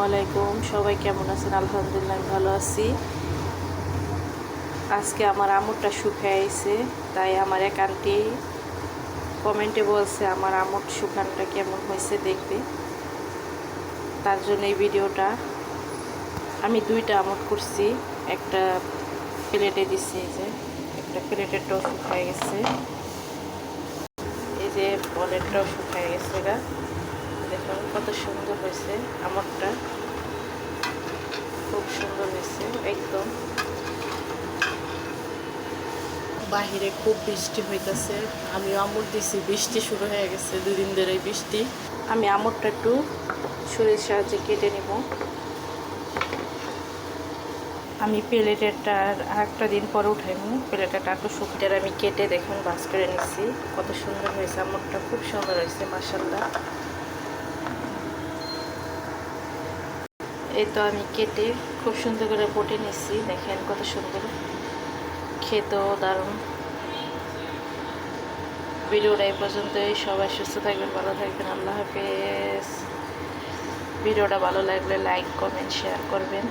আলাইকুম, সবাই কেমন আছেন? আলহামদুলিল্লাহ আমি ভালো আছি। আজকে আমার আমুরটা শুকিয়ে আইছে, তাই আমার এক আন্টি কমেন্টে বলছে আমার আমুর শুকানটা কেমন হয়েছে দেখবে, তার জন্য এই ভিডিওটা। আমি দুইটা আমুর করছি, একটা প্লেটে দিচ্ছি, এই যে একটা প্লেটেরটাও শুকিয়ে গেছে, এই যে বলেরটাও শুকিয়ে গেছে। এটা দেখুন কত সুন্দর হয়েছে আমুরটা, খুব সুন্দর হয়েছে একদম। বাহিরে খুব বৃষ্টি হইতেছে, আমি আমুর দিছি, বৃষ্টি শুরু হয়ে গেছে, 2 দিন ধরে বৃষ্টি। আমি আমুরটা একটু ছুরির সাহায্যে কেটে নেব। আমি প্লেটেরটা আরেকটা দিন পরে উঠাইব, প্লেটেরটা একটু শুকিয়ে আমি কেটে দেখুন বাস করে নিচ্ছি। কত সুন্দর হয়েছে আমুরটা, খুব সুন্দর হয়েছে মাশাআল্লাহ। এই তো আমি কেটে খুব সুন্দর করে বটে নিচ্ছি, দেখেন কত সুন্দর, খেতেও দারুণ। ভিডিওটা এই পর্যন্তই, সবাই সুস্থ থাকবেন, ভালো থাকবেন, আল্লাহ হাফেজ। ভিডিওটা ভালো লাগলে লাইক কমেন্ট শেয়ার করবেন।